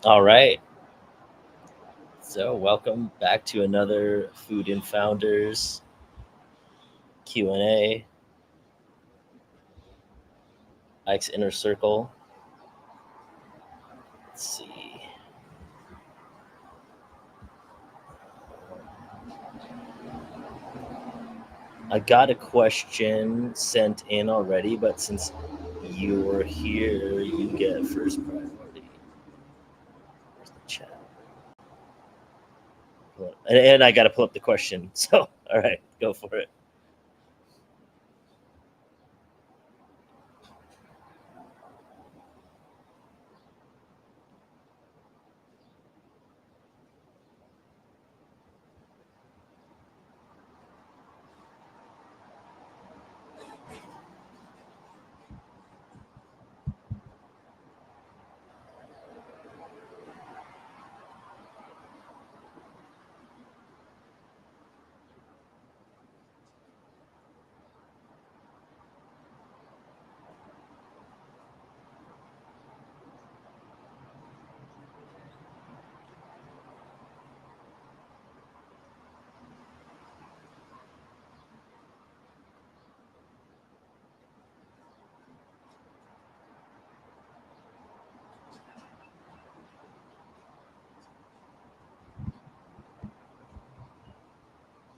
All right. So, welcome back to another Food and Founders Q&A, Ike's Inner Circle. Let's see. I got a question sent in already, but since you're here, you get first priority. Where's the chat? And I got to pull up the question. So, all right, go for it.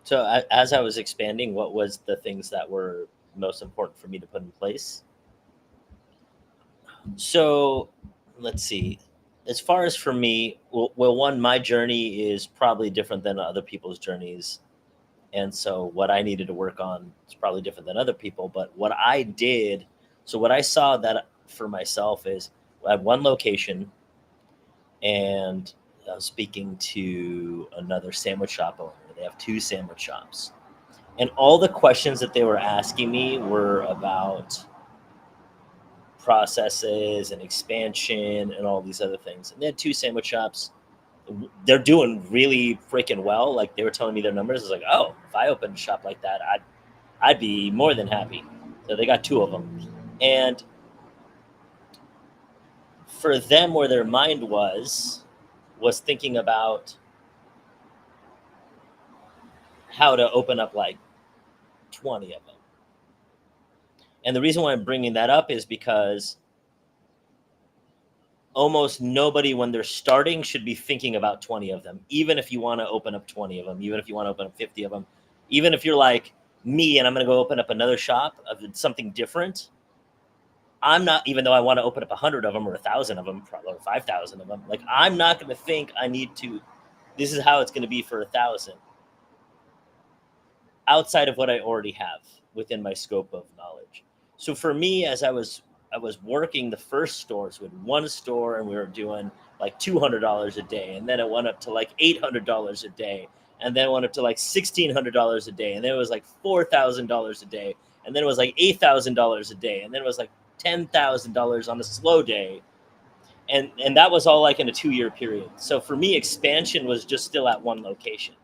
So, as I was expanding, what was the things that were most important for me to put in place? So let's see. As far as for me, one, my journey is probably different than other people's journeys. And so what I needed to work on is probably different than other people. But what I did, so what I saw that for myself is I have one location and I was speaking to another sandwich shop owner. They have two sandwich shops. And all the questions that they were asking me were about processes and expansion and all these other things. And they had two sandwich shops. They're doing really freaking well. Like they were telling me their numbers. I was like, oh, if I opened a shop like that, I'd be more than happy. So they got two of them. And for them, where their mind was thinking about how to open up like 20 of them. And the reason why I'm bringing that up is because almost nobody when they're starting should be thinking about 20 of them, even if you want to open up 20 of them, even if you want to open up 50 of them, even if you're like me and I'm going to go open up another shop of something different. I'm not, even though I want to open up 100 of them or 1,000 of them or 5,000 of them, like I'm not going to think I need to, this is how it's going to be for 1,000 outside of what I already have within my scope of knowledge. So for me, as I was working the first stores with one store and we were doing like $200 a day, and then it went up to like $800 a day, and then it went up to like $1,600 a day, and then it was like $4,000 a day, and then it was like $8,000 a day, and then it was like $10,000 on a slow day, and that was all like in a 2 year period. So for me, expansion was just still at one location.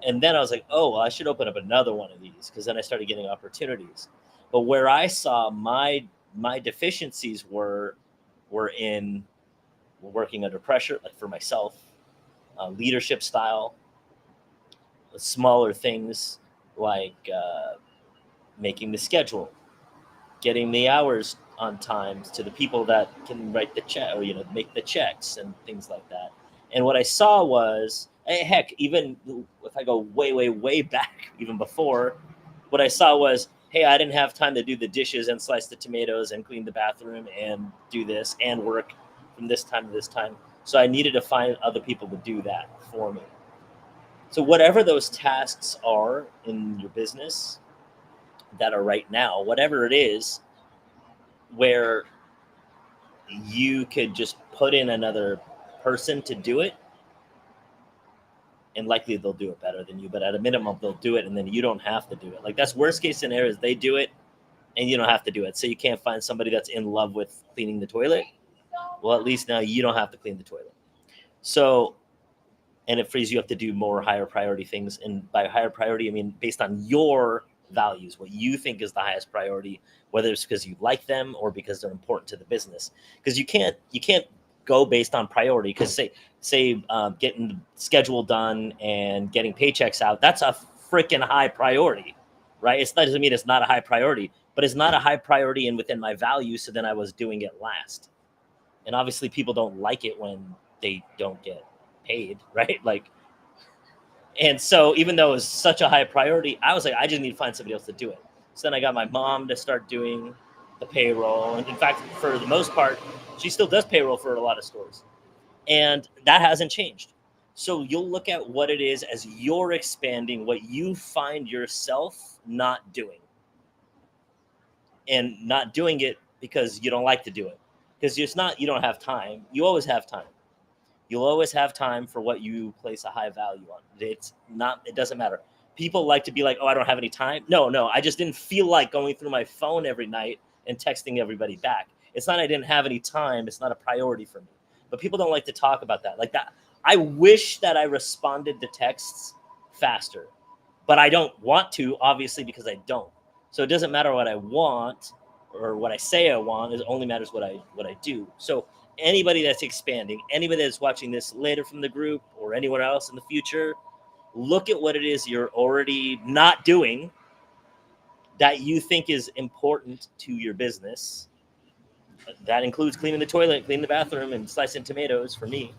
And then I was like, oh, well, I should open up another one of these because then I started getting opportunities. But where I saw my deficiencies were in working under pressure, like for myself, leadership style, smaller things like making the schedule, getting the hours on time to the people that can write the check or make the checks and things like that. And what I saw was, heck, even if I go way back, even before, what I saw was, hey, I didn't have time to do the dishes and slice the tomatoes and clean the bathroom and do this and work from this time to this time. So I needed to find other people to do that for me. So whatever those tasks are in your business that are right now, whatever it is, where you could just put in another person to do it, and likely they'll do it better than you, but at a minimum they'll do it and then you don't have to do it. Like that's worst case scenario is they do it and you don't have to do it. So you can't find somebody that's in love with cleaning the toilet. Well, at least now you don't have to clean the toilet. So, and it frees you up to do more higher priority things. And by higher priority, I mean based on your values, what you think is the highest priority, whether it's because you like them or because they're important to the business. Because you can't go based on priority. Because say getting the schedule done and getting paychecks out, that's a freaking high priority, right? It doesn't mean it's not a high priority, but it's not a high priority and within my value. So then I was doing it last. And obviously people don't like it when they don't get paid, right? Like, and so even though it was such a high priority, I was like, I just need to find somebody else to do it. So then I got my mom to start doing the payroll. And in fact, for the most part, she still does payroll for a lot of stores. And that hasn't changed. So you'll look at what it is as you're expanding, what you find yourself not doing. And not doing it because you don't like to do it. Because it's not, you don't have time. You always have time. You'll always have time for what you place a high value on. It's not, it doesn't matter. People like to be like, oh, I don't have any time. No, I just didn't feel like going through my phone every night and texting everybody back. It's not I didn't have any time. It's not a priority for me. But people don't like to talk about that. Like that, I wish that I responded to texts faster, but I don't want to, obviously, because I don't. So it doesn't matter what I want or what I say I want. It only matters what I do. So anybody that's expanding, anybody that's watching this later from the group or anyone else in the future, look at what it is you're already not doing that you think is important to your business. That includes cleaning the toilet, cleaning the bathroom, and slicing tomatoes for me.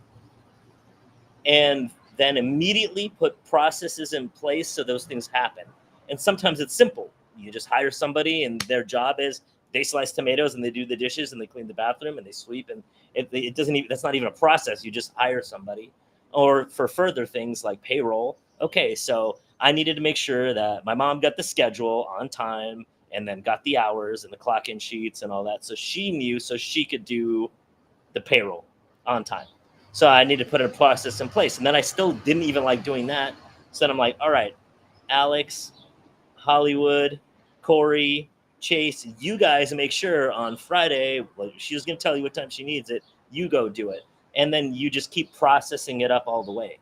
And then immediately put processes in place so those things happen. And sometimes it's simple. You just hire somebody and their job is they slice tomatoes and they do the dishes and they clean the bathroom and they sweep, and it doesn't even, that's not even a process. You just hire somebody. Or for further things like payroll, okay, so I needed to make sure that my mom got the schedule on time and then got the hours and the clock in sheets and all that, so she knew, so she could do the payroll on time. So I need to put a process in place. And then I still didn't even like doing that. So then I'm like, all right, Alex, Hollywood, Corey, Chase, you guys make sure on Friday, well, she's going to tell you what time she needs it. You go do it. And then you just keep processing it up all the way.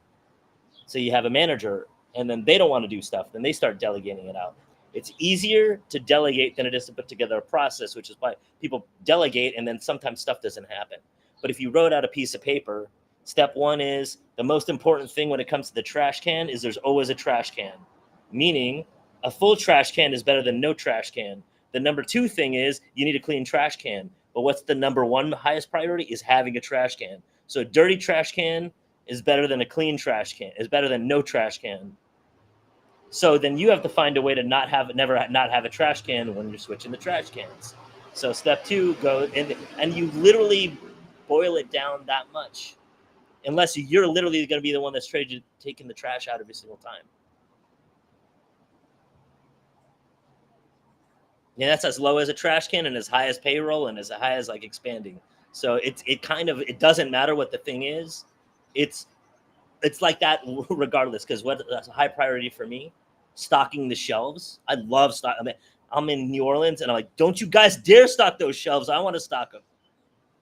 So you have a manager and then they don't want to do stuff. Then they start delegating it out. It's easier to delegate than it is to put together a process, which is why people delegate and then sometimes stuff doesn't happen. But if you wrote out a piece of paper, step one is the most important thing when it comes to the trash can is there's always a trash can, meaning a full trash can is better than no trash can. The number two thing is you need a clean trash can. But what's the number one highest priority is having a trash can. So a dirty trash can is better than a clean trash can, is better than no trash can. So then you have to find a way to not have a trash can when you're switching the trash cans. So step two, go and you literally boil it down that much, unless you're literally going to be the one that's taking the trash out every single time. Yeah, that's as low as a trash can and as high as payroll and as high as like expanding. So it kind of, it doesn't matter what the thing is. It's it's like that regardless, because what that's a high priority for me, stocking the shelves. I love stock. I mean, I'm in New Orleans and I'm like, don't you guys dare stock those shelves. I want to stock them.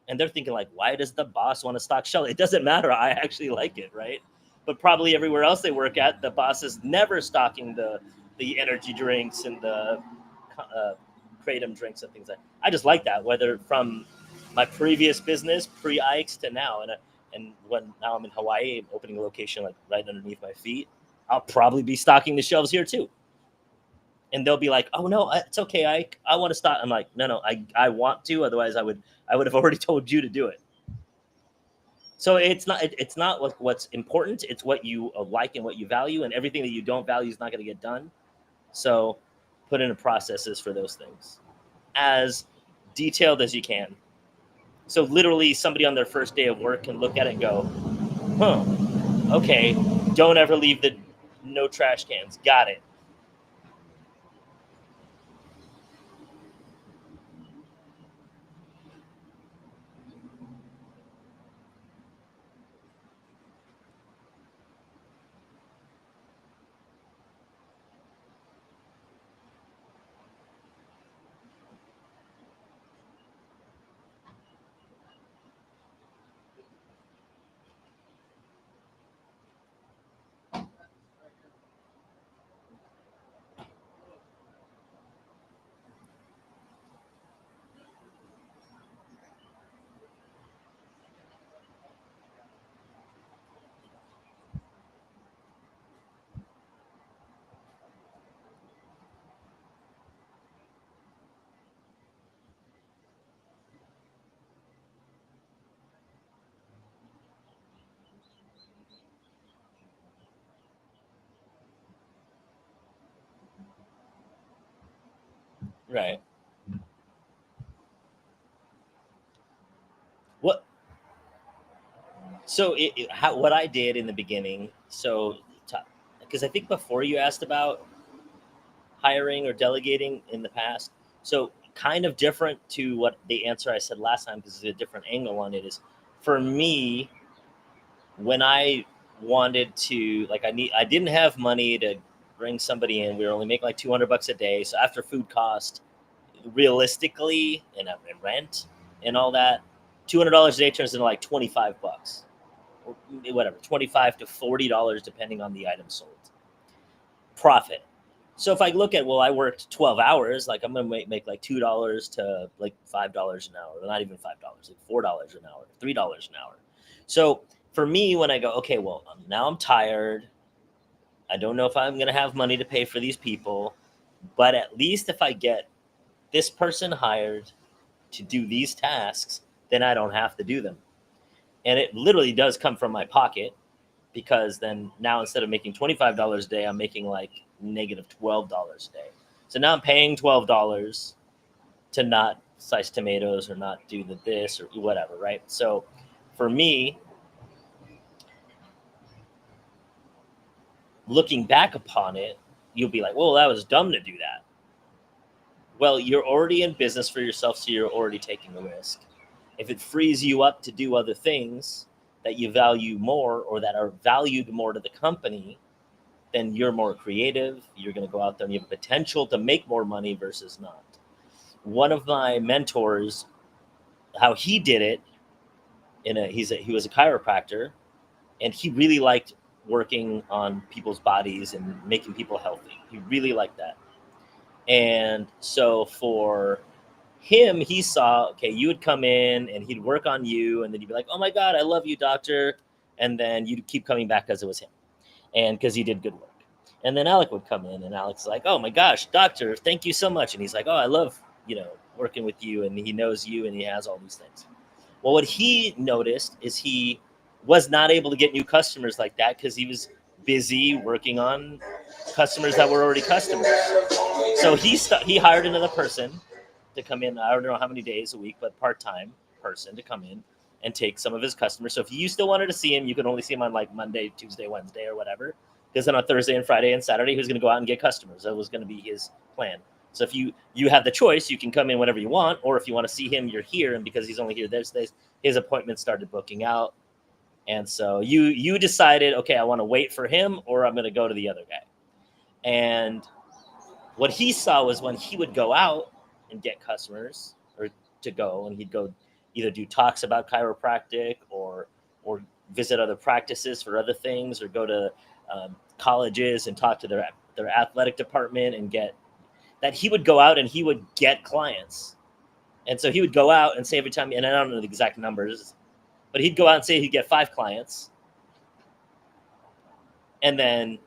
And they're thinking like, why does the boss want to stock shelves? It doesn't matter. I actually like it, right? But probably everywhere else they work at, the boss is never stocking the energy drinks and the kratom drinks and things like that. I just like that, whether from my previous business pre-Ikes to now, and when now I'm in Hawaii, opening a location like right underneath my feet, I'll probably be stocking the shelves here too. And they'll be like, "Oh no, it's okay, I want to stock." I'm like, "No, I want to. Otherwise, I would have already told you to do it." So it's not what's important. It's what you like and what you value, and everything that you don't value is not going to get done. So put in processes for those things as detailed as you can. So literally, somebody on their first day of work can look at it and go, "Huh, okay, don't ever leave the no trash cans. Got it." Right. What? So what I did in the beginning. So because I think before you asked about hiring or delegating in the past. So kind of different to what the answer I said last time because it's a different angle on it is for me when I wanted to like I didn't have money to bring somebody in. We were only making like $200 a day. So after food cost, realistically and rent and all that, $200 a day turns into like $25 or whatever, $25 to $40 depending on the item sold. Profit. So if I look at, well, I worked 12 hours, like I'm gonna make like $2 to like $5 an hour, or not even $5, like $4 an hour, $3 an hour. So for me, when I go, okay, well, now I'm tired. I don't know if I'm gonna have money to pay for these people, but at least if I get this person hired to do these tasks, then I don't have to do them. And it literally does come from my pocket because then now instead of making $25 a day, I'm making like negative $12 a day. So now I'm paying $12 to not slice tomatoes or not do this or whatever, right? So for me, looking back upon it, you'll be like, well, that was dumb to do that. Well, you're already in business for yourself, so you're already taking the risk. If it frees you up to do other things that you value more or that are valued more to the company, then you're more creative. You're going to go out there and you have potential to make more money versus not. One of my mentors, how he did it, he was a chiropractor, and he really liked working on people's bodies and making people healthy. He really liked that. And so for him, he saw, okay, you would come in and he'd work on you, and then you'd be like, oh my God, I love you, doctor. And then you'd keep coming back because it was him and because he did good work. And then Alec would come in and Alec's like, oh my gosh, doctor, thank you so much. And he's like, oh, I love, working with you. And he knows you and he has all these things. Well, what he noticed is he was not able to get new customers like that because he was busy working on customers that were already customers. So he hired another person to come in. I don't know how many days a week, but part-time person to come in and take some of his customers. So if you still wanted to see him, you could only see him on like Monday, Tuesday, Wednesday, or whatever. Because then on Thursday and Friday and Saturday, he was going to go out and get customers. That was going to be his plan. So if you have the choice, you can come in whenever you want, or if you want to see him, you're here. And because he's only here those days, his appointments started booking out. And so you decided, okay, I want to wait for him, or I'm going to go to the other guy. And what he saw was when he would go out and get customers, or to go, and he'd go either do talks about chiropractic or visit other practices for other things, or go to colleges and talk to their athletic department and get that. He would go out and he would get clients. And so he would go out and say every time, and I don't know the exact numbers, but he'd go out and say he'd get 5 clients. And then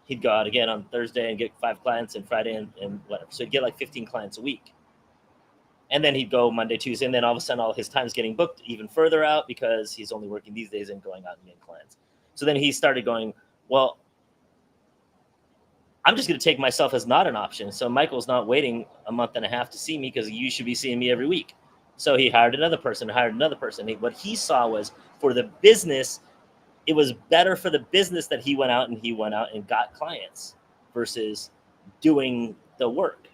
he'd go out again on Thursday and get 5 clients, and Friday and whatever. So he'd get like 15 clients a week. And then he'd go Monday, Tuesday, and then all of a sudden all his time's getting booked even further out because he's only working these days and going out and getting clients. So then he started going, well, I'm just going to take myself as not an option. So Michael's not waiting a month and a half to see me because you should be seeing me every week. So he hired another person. What he saw was for the business, it was better for the business that he went out and got clients versus doing the work.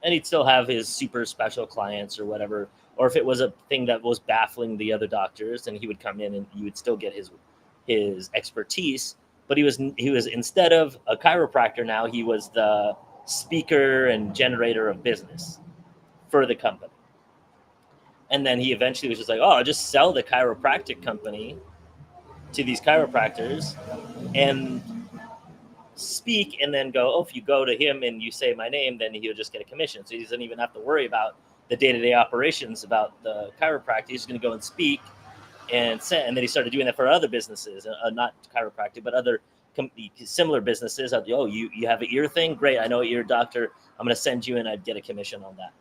And he'd still have his super special clients or whatever. Or if it was a thing that was baffling the other doctors, then he would come in and you would still get his expertise. But he was instead of a chiropractor now, he was the speaker and generator of business for the company. And then he eventually was just like, oh, I'll just sell the chiropractic company to these chiropractors and speak, and then go, oh, if you go to him and you say my name, then he'll just get a commission. So he doesn't even have to worry about the day-to-day operations about the chiropractic. He's going to go and speak and then he started doing that for other businesses, not chiropractic, but other similar businesses. Oh, you have an ear thing? Great. I know you're a doctor. I'm going to send you and I'd get a commission on that.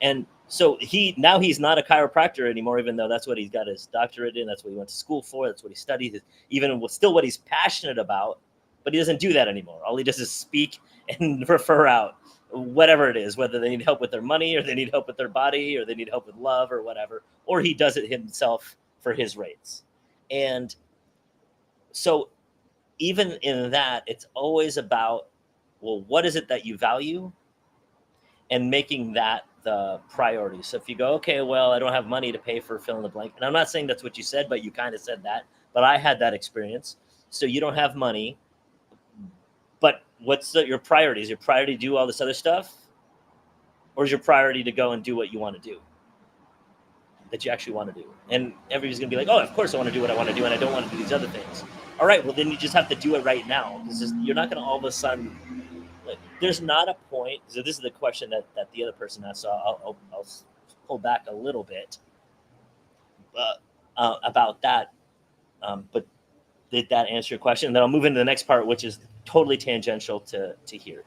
And so he's not a chiropractor anymore, even though that's what he's got his doctorate in. That's what he went to school for. That's what he studied. Even still what he's passionate about but he doesn't do that anymore. All he does is speak and refer out whatever it is, whether they need help with their money or they need help with their body or they need help with love or whatever, or he does it himself for his rates. And so even in that, it's always about, well, what is it that you value, and making that the priority. So if you go, okay, well, I don't have money to pay for fill in the blank, and I'm not saying that's what you said, but you kind of said that, but I had that experience. So you don't have money, but what's your priority? Is your priority to do all this other stuff, or is your priority to go and do what you want to do, that you actually want to do? And everybody's gonna be like, oh, of course I want to do what I want to do, and I don't want to do these other things. All right, well then you just have to do it right now, because you're not gonna all of a sudden, like, there's not a point. So this is the question that the other person asked. So I'll pull back a little bit about that. But did that answer your question? And then I'll move into the next part, which is totally tangential to here.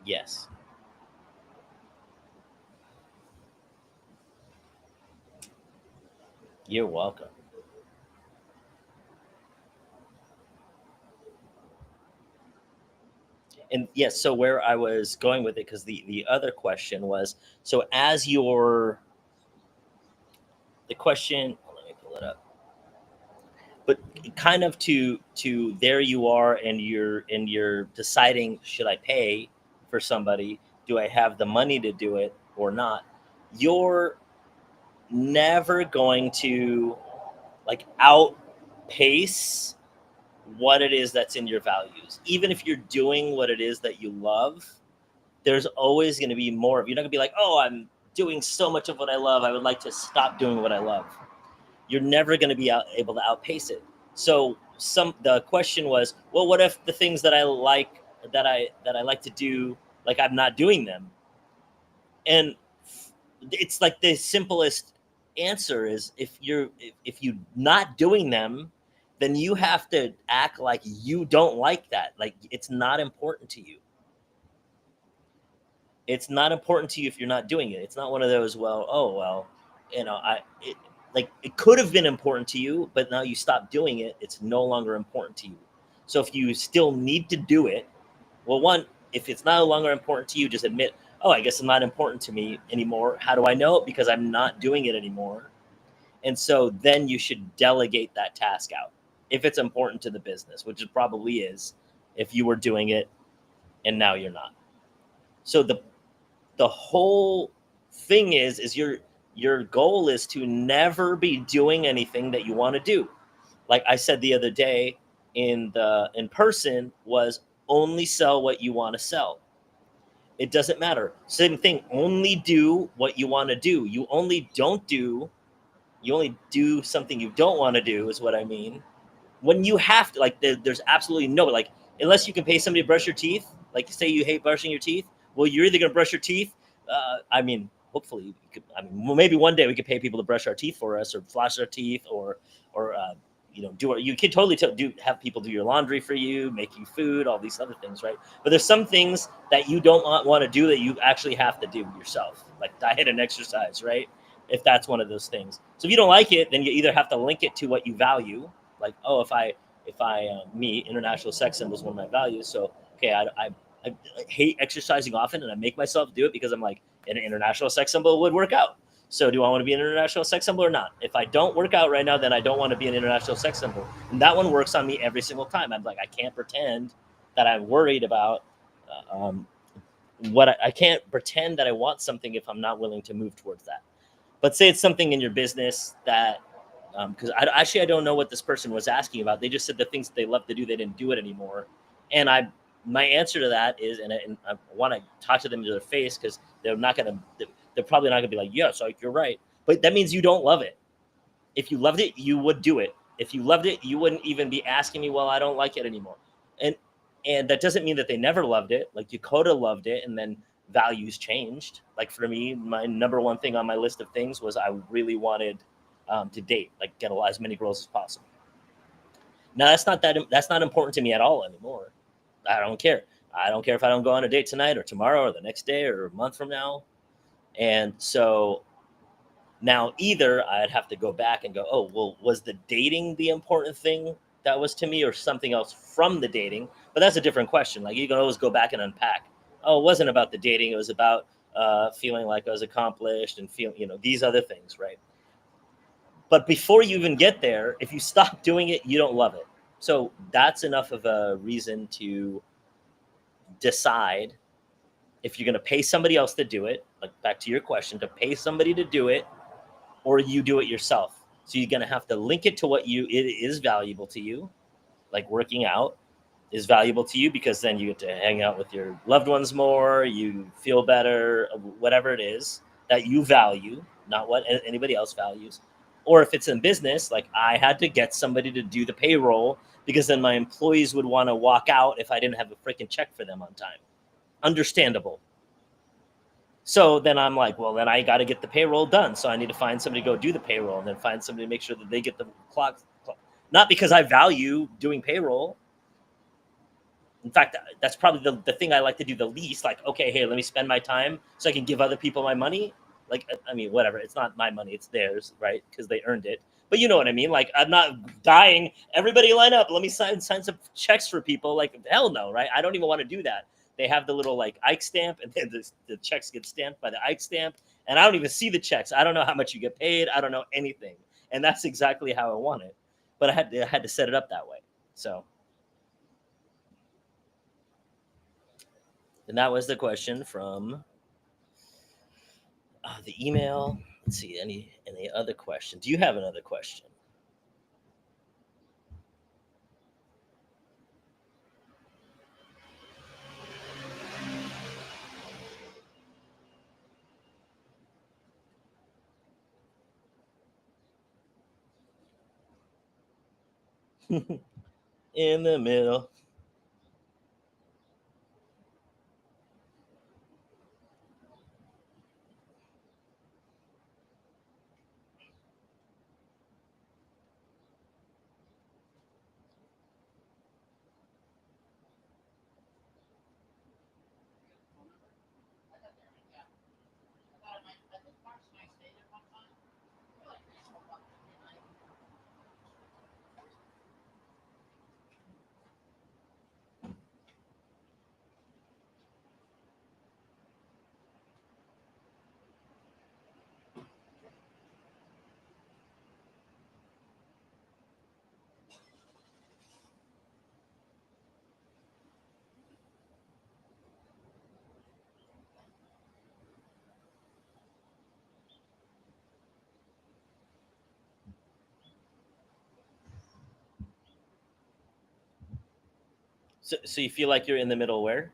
Yes. You're welcome. And yes, so where I was going with it, because the other question was, so as your the question, let me pull it up. But kind of to there you are, and you're deciding, should I pay for somebody? Do I have the money to do it or not? You're never going to, like, outpace what it is that's in your values. Even if you're doing what it is that you love, there's always going to be more of, you're not going to be like, oh, I'm doing so much of what I love, I would like to stop doing what I love. You're never going to be able to outpace it. So the question was, well, what if the things that I like, that I like to do, like, I'm not doing them? And it's like the simplest answer is, if you're not doing them, then you have to act like you don't like that. Like, it's not important to you. It's not important to you if you're not doing it. It's not one of those, well, oh well, like, it could have been important to you, but now you stop doing it, it's no longer important to you. So if you still need to do it, well, one, if it's no longer important to you, just admit, oh, I guess it's not important to me anymore. How do I know? Because I'm not doing it anymore. And so then you should delegate that task out, if it's important to the business, which it probably is, if you were doing it and now you're not. So the whole thing is your goal is to never be doing anything that you want to do. Like I said the other day in person, was only sell what you want to sell. It doesn't matter. Same thing, only do what you want to do. You only do something you don't want to do, is what I mean. When you have to, like, there's absolutely no, like, unless you can pay somebody to brush your teeth, like, say you hate brushing your teeth, well, you're either going to brush your teeth. I mean, hopefully, we could, I mean, well, maybe one day we could pay people to brush our teeth for us, or floss our teeth, or you could totally have people do your laundry for you, make you food, all these other things, right? But there's some things that you don't want to do that you actually have to do yourself, like diet and exercise, right? If that's one of those things. So if you don't like it, then you either have to link it to what you value, like, oh, me, international sex symbol is one of my values. So okay, I hate exercising often, and I make myself do it because I'm like, an international sex symbol would work out. So do I want to be an international sex symbol or not? If I don't work out right now, then I don't want to be an international sex symbol. And that one works on me every single time. I'm like, I can't pretend that I'm worried about I can't pretend that I want something if I'm not willing to move towards that. But say it's something in your business that, because I don't know what this person was asking about. They just said the things that they love to do, they didn't do it anymore. And my answer to that is, and I want to talk to them to their face, because they're probably not going to be like, yes, like, you're right. But that means you don't love it. If you loved it, you would do it. If you loved it, you wouldn't even be asking me, well, I don't like it anymore. And that doesn't mean that they never loved it. Like Dakota loved it, and then values changed. Like for me, my number one thing on my list of things was I really wanted to date, like get as many girls as possible. Now that's not important to me at all anymore. I don't care. I don't care if I don't go on a date tonight or tomorrow or the next day or a month from now. And so now either I'd have to go back and go, oh, well, was the dating the important thing that was to me or something else from the dating? But that's a different question. Like you can always go back and unpack. Oh, it wasn't about the dating. It was about feeling like I was accomplished and feeling, these other things, right? But before you even get there, if you stop doing it, you don't love it. So that's enough of a reason to decide if you're going to pay somebody else to do it, like back to your question, to pay somebody to do it, or you do it yourself. So you're going to have to link it to what it is valuable to you, like working out is valuable to you because then you get to hang out with your loved ones more, you feel better, whatever it is that you value, not what anybody else values. Or if it's in business, like I had to get somebody to do the payroll because then my employees would want to walk out if I didn't have a freaking check for them on time. Understandable. So then I'm like, well, then I got to get the payroll done. So I need to find somebody to go do the payroll and then find somebody to make sure that they get the clock. Not because I value doing payroll. In fact, that's probably the thing I like to do the least. Like, okay, hey, let me spend my time so I can give other people my money. Like, I mean, whatever. It's not my money, it's theirs, right? Because they earned it. But you know what I mean? Like, I'm not dying. Everybody line up. Let me sign some checks for people. Like, hell no, right? I don't even want to do that. They have the little like Ike stamp, and then the checks get stamped by the Ike stamp. And I don't even see the checks. I don't know how much you get paid. I don't know anything. And that's exactly how I want it. But I had to set it up that way. So, and that was the question from the email. Let's see, any other question? Do you have another question? In the middle. So you feel like you're in the middle where?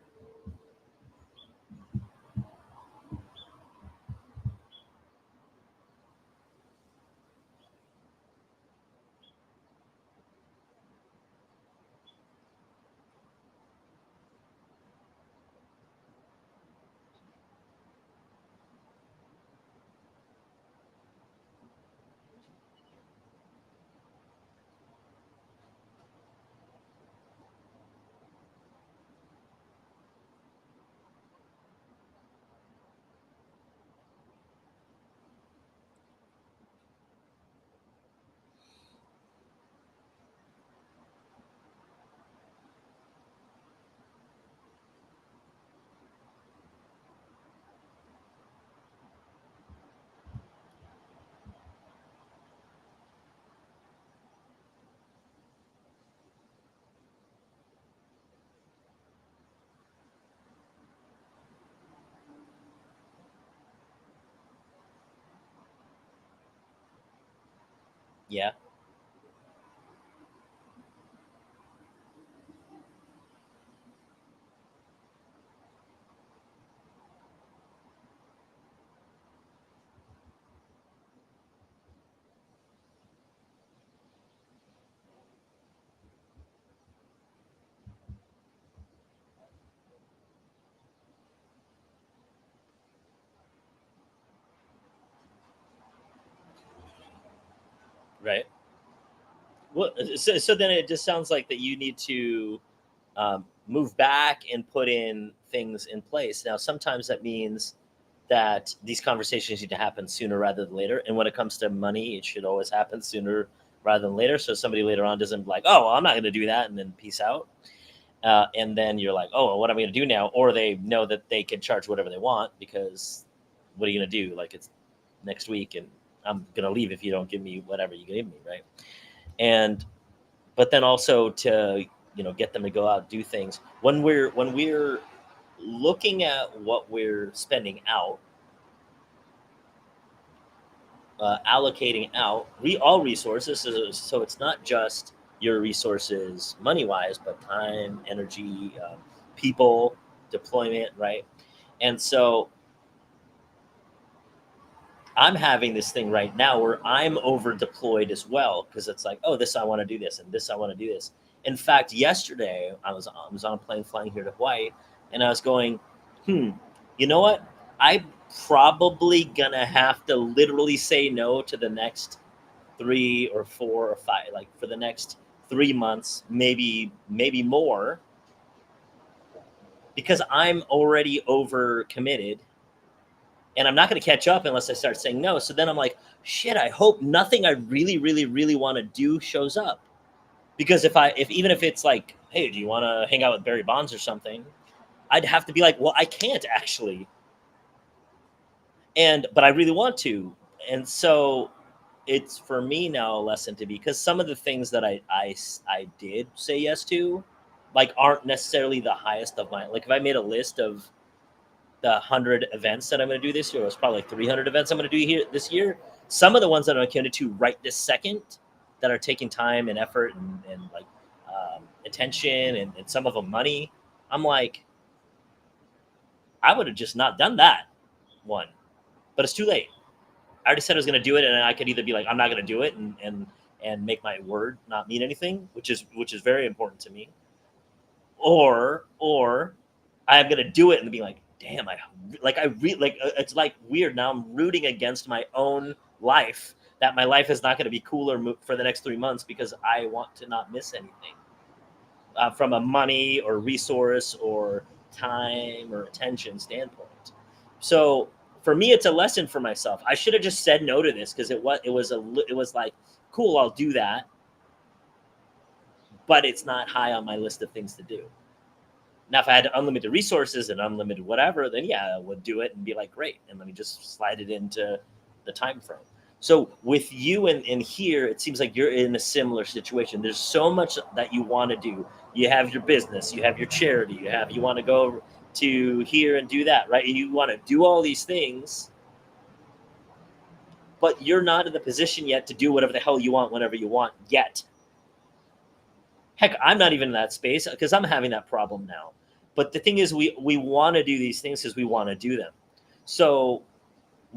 Yeah. Well, so then it just sounds like that you need to move back and put in things in place. Now, sometimes that means that these conversations need to happen sooner rather than later. And when it comes to money, it should always happen sooner rather than later. So somebody later on doesn't be like, oh, well, I'm not going to do that, and then peace out. And then you're like, oh, well, what am I going to do now? Or they know that they can charge whatever they want because what are you going to do? Like, it's next week and I'm going to leave if you don't give me whatever you give me, right? And but then also to get them to go out and do things when we're looking at what we're spending out, allocating out all resources. So it's not just your resources money wise, but time, energy, people, deployment, right? And so I'm having this thing right now where I'm over deployed as well because it's like, oh, this I want to do this and this I want to do this. In fact, yesterday I was on a plane flying here to Hawaii, and I was going, you know what? I probably gonna have to literally say no to the next 3 or 4 or 5, like for the next 3 months, maybe more, because I'm already over committed and I'm not going to catch up unless I start saying no. So then I'm like, shit, I hope nothing I really, really, really want to do shows up. Because if even if it's like, hey, do you want to hang out with Barry Bonds or something? I'd have to be like, well, I can't actually. But I really want to. And so it's for me now a lesson to be, because some of the things that I did say yes to, like aren't necessarily the highest of my, like if I made a list of the 100 events that I'm going to do this year, it's probably like 300 events I'm going to do here this year. Some of the ones that I'm committed to right this second that are taking time and effort and like attention and some of them money, I'm like, I would have just not done that one, but it's too late. I already said I was going to do it, and I could either be like, I'm not going to do it and make my word not mean anything, which is very important to me, or I'm going to do it and be like, damn, it's like weird. Now I'm rooting against my own life, that my life is not going to be cooler for the next 3 months because I want to not miss anything from a money or resource or time or attention standpoint. So for me, it's a lesson for myself. I should have just said no to this because it was like, cool, I'll do that, but it's not high on my list of things to do. Now, if I had unlimited resources and unlimited whatever, then yeah, I would do it and be like, great, and let me just slide it into the time frame. So with you and here, it seems like you're in a similar situation. There's so much that you want to do. You have your business, you have your charity, you want to go to here and do that, right? And you want to do all these things, but you're not in the position yet to do whatever the hell you want whenever you want yet. Heck, I'm not even in that space because I'm having that problem now. But the thing is, we want to do these things because we want to do them. So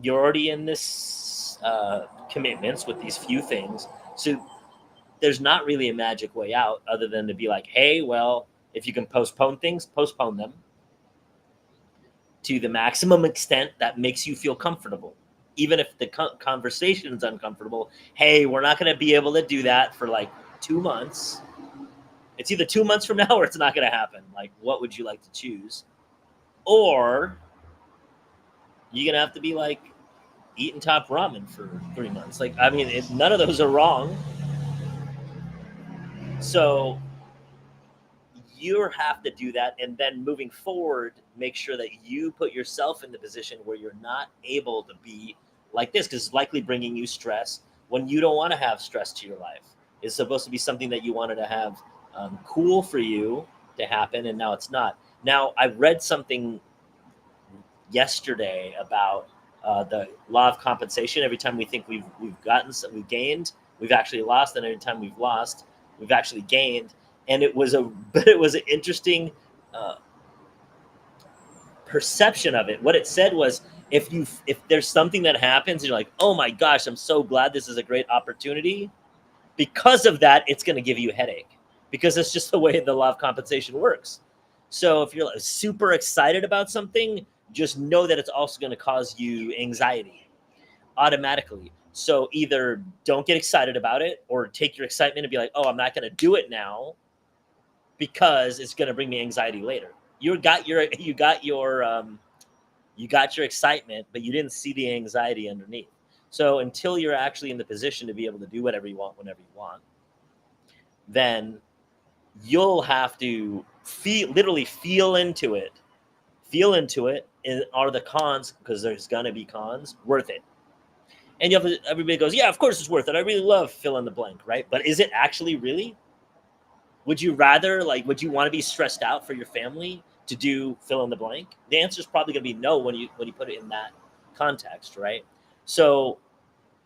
you're already in this commitments with these few things. So there's not really a magic way out other than to be like, hey, well, if you can postpone things, postpone them to the maximum extent that makes you feel comfortable. Even if the conversation is uncomfortable, hey, we're not going to be able to do that for like 2 months. It's either 2 months from now or it's not going to happen. Like, what would you like to choose? Or you're going to have to be like eating top ramen for 3 months. Like, I mean, none of those are wrong. So you have to do that. And then moving forward, make sure that you put yourself in the position where you're not able to be like this, because it's likely bringing you stress when you don't want to have stress to your life. It's supposed to be something that you wanted to have cool for you to happen, and now it's not. Now, I read something yesterday about the law of compensation. Every time we think we've gained, we've actually lost, and every time we've lost, we've actually gained. And it was an interesting perception of it. What it said was, if there's something that happens, and you're like, oh my gosh, I'm so glad this is a great opportunity. Because of that, it's going to give you a headache, because it's just the way the law of compensation works. So if you're super excited about something, just know that it's also going to cause you anxiety automatically. So either don't get excited about it, or take your excitement and be like, oh, I'm not going to do it now because it's going to bring me anxiety later. You got your excitement, but you didn't see the anxiety underneath. So until you're actually in the position to be able to do whatever you want whenever you want, then you'll have to literally feel into it. Feel into it. And are the cons, because there's gonna be cons, worth it? And everybody goes, yeah, of course it's worth it. I really love fill in the blank, right? But is it actually really? Would you rather, like, would you want to be stressed out for your family to do fill in the blank? The answer is probably going to be no when you put it in that context, right? So,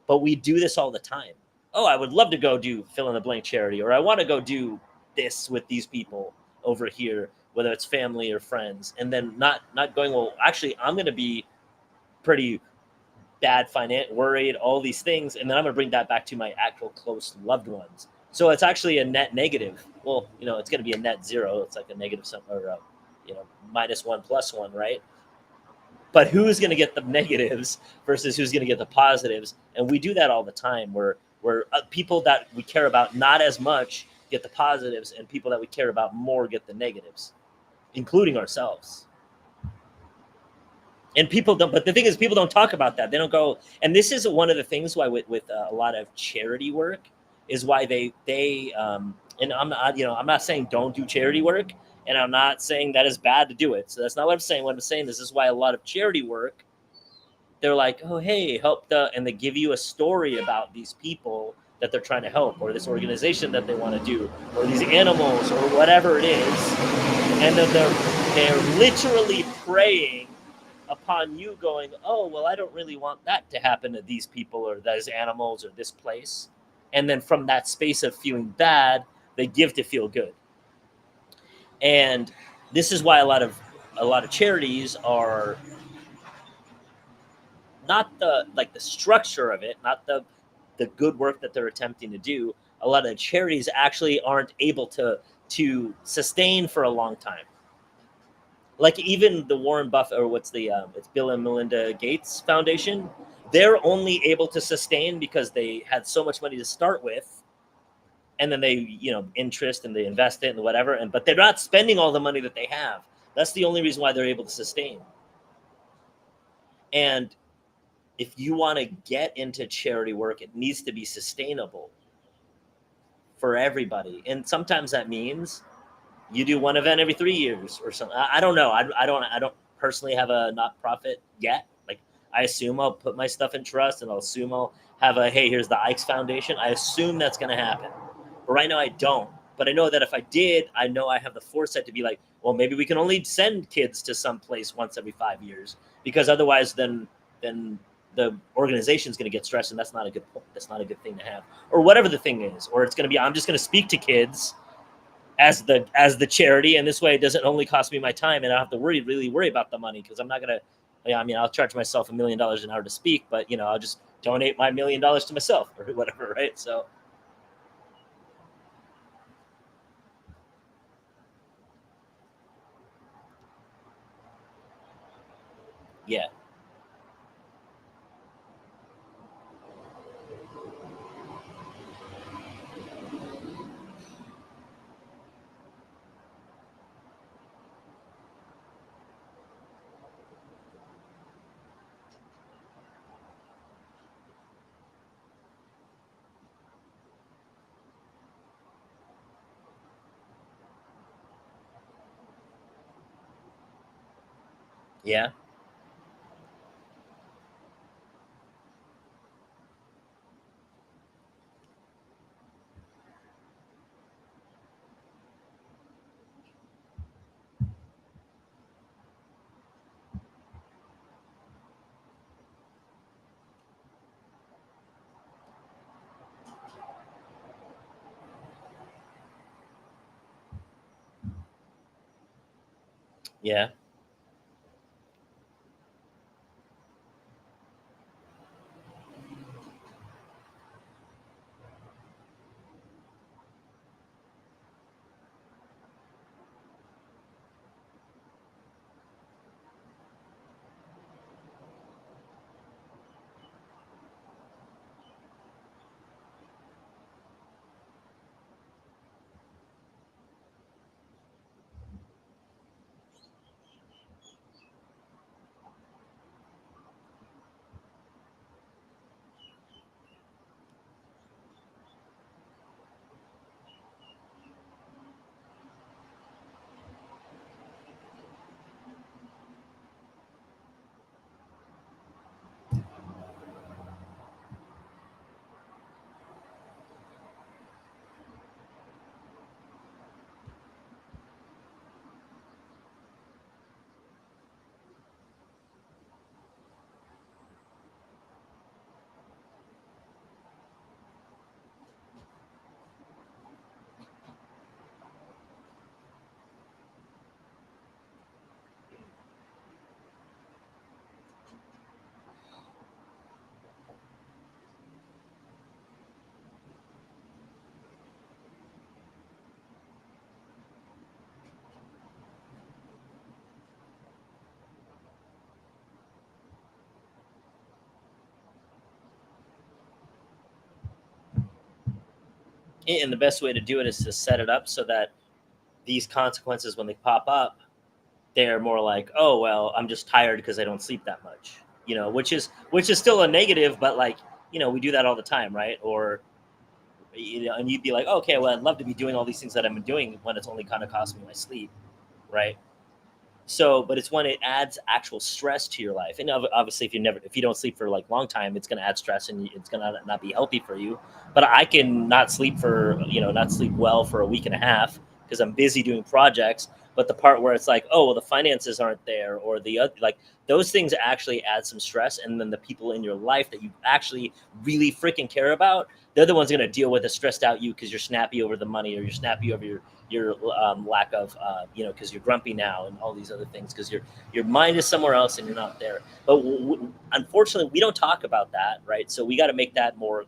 but we do this all the time. Oh, I would love to go do fill in the blank charity, or I want to go do this with these people over here, whether it's family or friends, and then not going, well, actually, I'm going to be pretty bad, worried, all these things, and then I'm going to bring that back to my actual close loved ones. So it's actually a net negative. Well, it's going to be a net zero. It's like a negative sum, or minus one plus one, right? But who's going to get the negatives versus who's going to get the positives? And we do that all the time. Where people that we care about not as much get the positives, and people that we care about more get the negatives, including ourselves. And people don't, but the thing is, people don't talk about that. They don't go, and this is one of the things why with a lot of charity work is why and I'm not saying don't do charity work, and I'm not saying that is bad to do it. So that's not what I'm saying. What I'm saying, this is why a lot of charity work, they're like, oh, hey, and they give you a story about these people that they're trying to help, or this organization that they want to do, or these animals, or whatever it is, and then they're literally preying upon you, going, oh, well, I don't really want that to happen to these people or those animals or this place. And then from that space of feeling bad, they give to feel good. And this is why a lot of charities are not the structure of it, not the good work that they're attempting to do. A lot of charities actually aren't able to sustain for a long time. Like even the Warren Buffett, or what's it's Bill and Melinda Gates Foundation. They're only able to sustain because they had so much money to start with, and then they interest, and they invest it and whatever. But they're not spending all the money that they have. That's the only reason why they're able to sustain. And if you want to get into charity work, it needs to be sustainable for everybody. And sometimes that means you do one event every 3 years or something. I don't know. I don't personally have a not profit yet. Like, I assume I'll put my stuff in trust, and I'll assume I'll have hey, here's the Ike's Foundation. I assume that's going to happen. But right now I don't. But I know that if I did, I know I have the foresight to be like, well, maybe we can only send kids to some place once every 5 years, because otherwise then the organization is going to get stressed, and that's not a good point. That's not a good thing to have, or whatever the thing is. Or it's going to be, I'm just going to speak to kids as the charity, and this way it doesn't only cost me my time, and I don't have to really worry about the money, because I'm not gonna. I mean, I'll charge myself $1 million an hour to speak, but I'll just donate my $1 million to myself or whatever, right? So yeah, yeah, yeah, And the best way to do it is to set it up so that these consequences, when they pop up, they're more like, oh well, I'm just tired because I don't sleep that much, which is still a negative, but like, we do that all the time, right? Or and you'd be like, oh, okay, well, I'd love to be doing all these things that I've been doing when it's only kind of costing me my sleep, right? So, but it's when it adds actual stress to your life, and obviously, if you don't sleep for like long time, it's going to add stress, and it's going to not be healthy for you. But I can not sleep well for a week and a half because I'm busy doing projects. But the part where it's like, oh, well, the finances aren't there, or the other, like those things actually add some stress, and then the people in your life that you actually really freaking care about, they're the ones going to deal with a stressed out you because you're snappy over the money, or you're snappy over your lack of because you're grumpy now and all these other things because your mind is somewhere else and you're not there. But unfortunately, we don't talk about that, right? So we got to make that more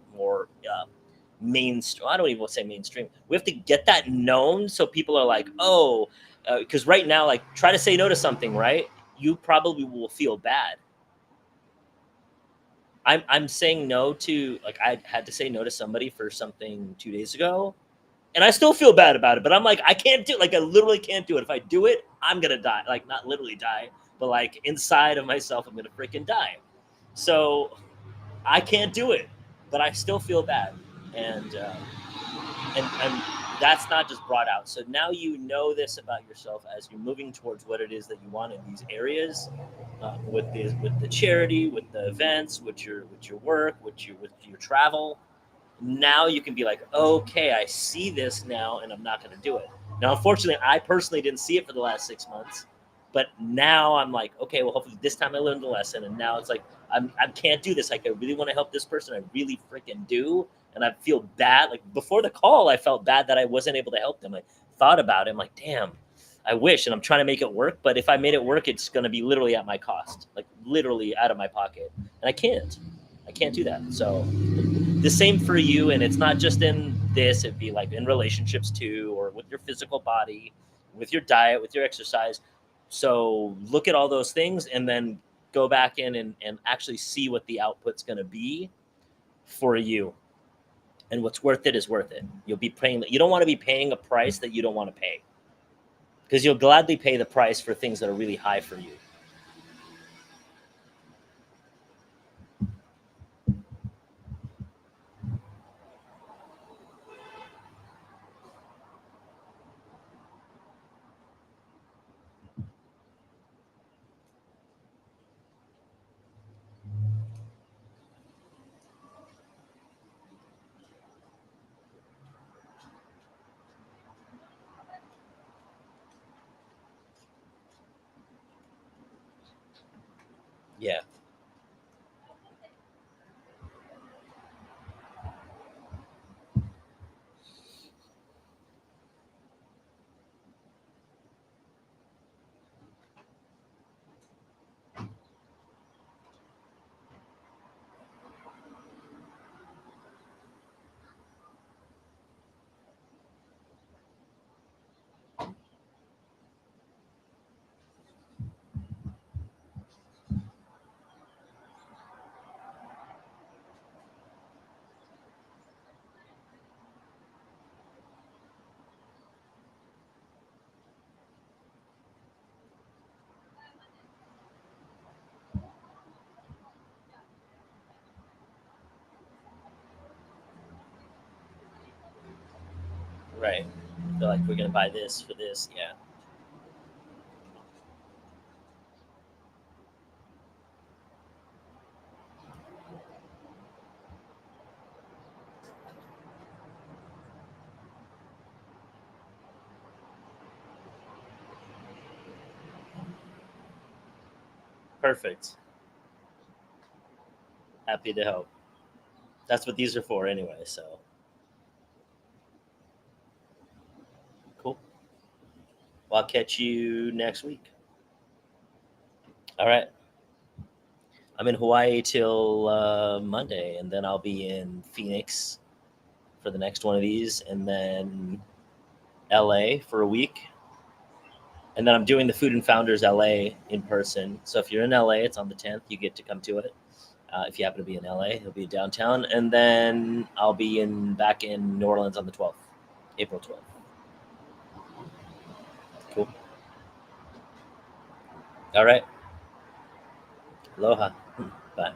mainstream. I don't even want to say mainstream. We have to get that known so people are like, oh, because right now, like, try to say no to something, right? You probably will feel bad. I'm saying no to, like, I had to say no to somebody for something 2 days ago, and I still feel bad about it. But I'm like, I can't do, like, I literally can't do it. If I do it, I'm gonna die. Like, not literally die, but like inside of myself, I'm gonna freaking die. So I can't do it, but I still feel bad, and and that's not just brought out. So now you know this about yourself as you're moving towards what it is that you want in these areas, with the charity, with the events, with your work, with your travel. Now you can be like, okay, I see this now, and I'm not going to do it. Now, unfortunately, I personally didn't see it for the last 6 months, but now I'm like, okay, well, hopefully this time I learned the lesson, and now it's like I can't do this. Like, I really want to help this person, I really freaking do, and I feel bad. Like, before the call, I felt bad that I wasn't able to help them. I thought about it. I'm like, damn, I wish, and I'm trying to make it work. But if I made it work, it's going to be literally at my cost, like literally out of my pocket, and I can't. I can't do that. So the same for you, and it's not just in this. It'd be like in relationships too, or with your physical body, with your diet, with your exercise. So look at all those things and then go back in and actually see what the output's going to be for you, and what's worth it is worth it. You'll be paying, you don't want to be paying a price that you don't want to pay, because you'll gladly pay the price for things that are really high for you. Yeah. Right. They're like, we're gonna buy this for this. Yeah. Perfect. Happy to help. That's what these are for anyway. So cool. Well, I'll catch you next week. All right. I'm in Hawaii till Monday, and then I'll be in Phoenix for the next one of these, and then LA for a week. And then I'm doing the Food and Founders LA in person. So if you're in LA, it's on the 10th. You get to come to it. If you happen to be in LA, he'll be downtown, and then I'll be back in New Orleans on the 12th, April 12th. Cool. All right. Aloha. Bye.